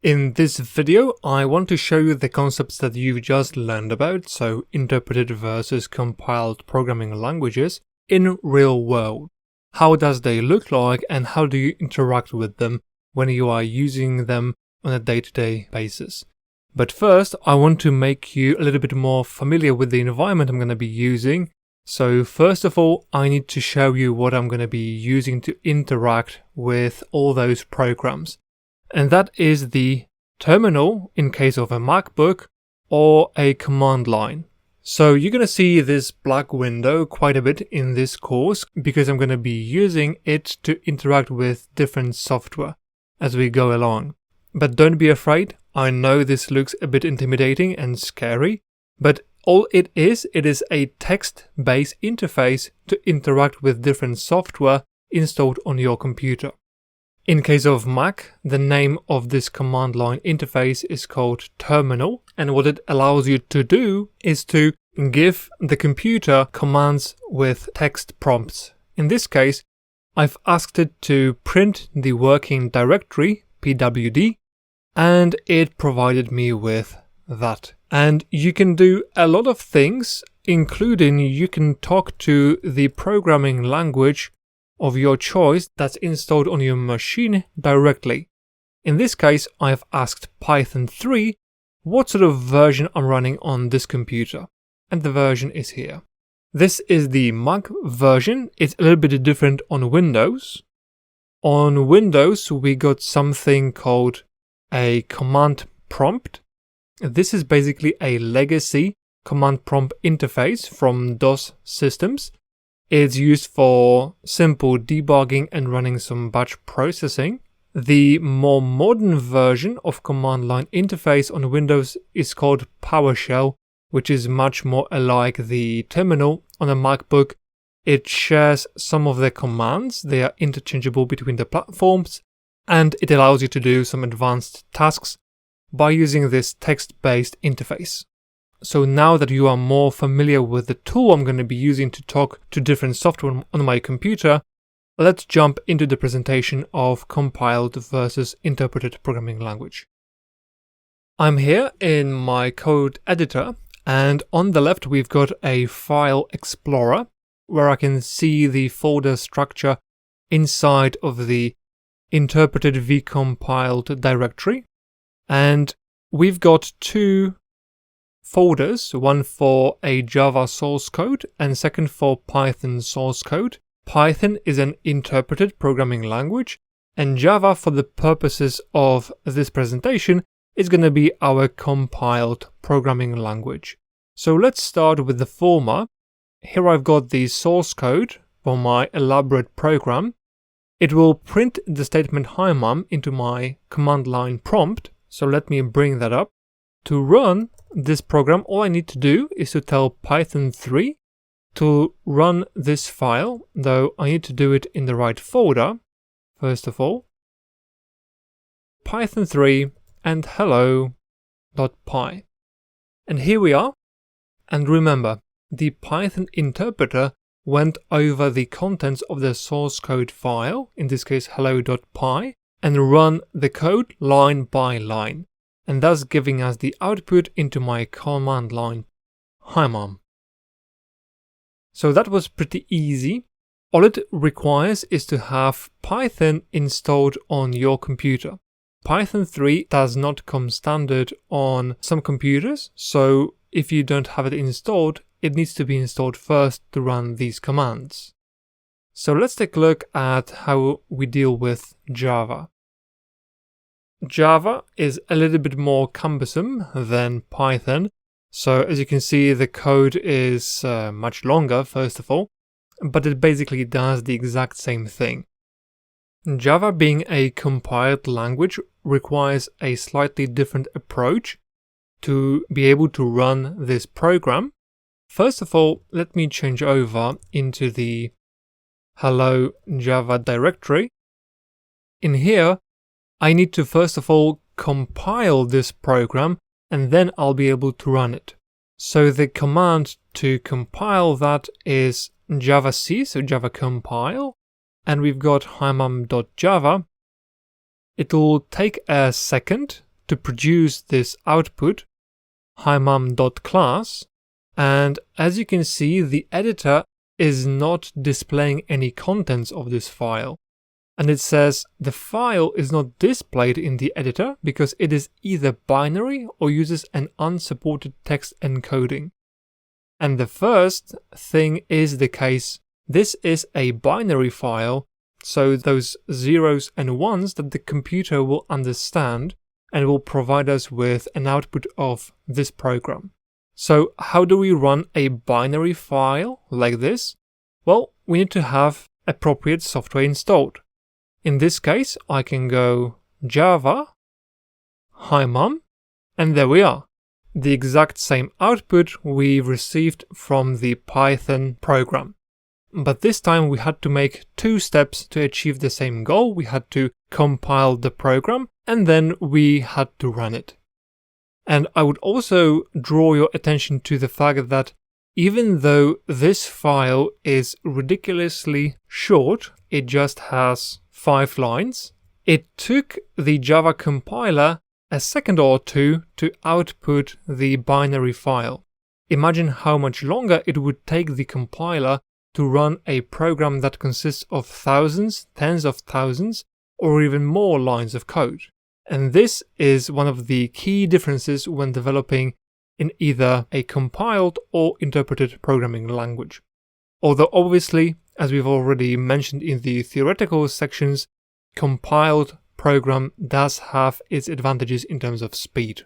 In this video, I want to show you the concepts that you've just learned about, so interpreted versus compiled programming languages, in real world. How does they look like and how do you interact with them when you are using them on a day-to-day basis? But first, I want to make you a little bit more familiar with the environment I'm going to be using. So first of all, I need to show you what I'm going to be using to interact with all those programs. And that is the terminal in case of a MacBook or a command line. So you're going to see this black window quite a bit in this course because I'm going to be using it to interact with different software as we go along. But don't be afraid. I know this looks a bit intimidating and scary, but all it is a text-based interface to interact with different software installed on your computer. In case of Mac, the name of this command line interface is called terminal, and what it allows you to do is to give the computer commands with text prompts. In this case, I've asked it to print the working directory, pwd, and it provided me with that. And you can do a lot of things, including you can talk to the programming language of your choice that's installed on your machine directly. In this case, I've asked Python 3 what sort of version I'm running on this computer, and the version is here. This is the Mac version. It's a little bit different on Windows. On Windows, we got something called a command prompt. This is basically a legacy command prompt interface from DOS systems. It's used for simple debugging and running some batch processing. The more modern version of command line interface on Windows is called PowerShell, which is much more alike the terminal on a MacBook. It shares some of the commands, they are interchangeable between the platforms, and it allows you to do some advanced tasks by using this text-based interface. So now that you are more familiar with the tool I'm going to be using to talk to different software on my computer, let's jump into the presentation of compiled versus interpreted programming language. I'm here in my code editor, and on the left we've got a file explorer where I can see the folder structure inside of the interpreted v compiled directory. And we've got two folders, one for a Java source code and second for Python source code. Python is an interpreted programming language, and Java, for the purposes of this presentation, is going to be our compiled programming language. So let's start with the former. Here I've got the source code for my elaborate program. It will print the statement "Hi Mom" into my command line prompt. So let me bring that up. To run this program, all I need to do is to tell Python 3 to run this file, though I need to do it in the right folder. First of all, Python 3 and hello.py. And here we are. And remember, the Python interpreter went over the contents of the source code file, in this case hello.py, and run the code line by line, and thus giving us the output into my command line, "Hi Mom." So that was pretty easy. All it requires is to have Python installed on your computer. Python 3 does not come standard on some computers, so if you don't have it installed, it needs to be installed first to run these commands. So let's take a look at how we deal with Java. Java is a little bit more cumbersome than Python. So as you can see, the code is much longer, first of all, but it basically does the exact same thing. Java, being a compiled language, requires a slightly different approach to be able to run this program. First of all, let me change over into the Hello Java directory. In here, I need to first of all compile this program, and then I'll be able to run it. So the command to compile that is javac, so java compile, and we've got himam.java. It will take a second to produce this output, himam.class, and as you can see, the editor is not displaying any contents of this file. And it says the file is not displayed in the editor because it is either binary or uses an unsupported text encoding. And the first thing is the case. This is a binary file, so those zeros and ones that the computer will understand and will provide us with an output of this program. So how do we run a binary file like this? Well, we need to have appropriate software installed. In this case, I can go Java, himam, and there we are. The exact same output we received from the Python program. But this time we had to make 2 steps to achieve the same goal. We had to compile the program and then we had to run it. And I would also draw your attention to the fact that even though this file is ridiculously short, it just has 5 lines, it took the Java compiler a second or two to output the binary file. Imagine how much longer it would take the compiler to run a program that consists of thousands, tens of thousands, or even more lines of code. And this is one of the key differences when developing in either a compiled or interpreted programming language. Although obviously, as we've already mentioned in the theoretical sections, compiled program does have its advantages in terms of speed.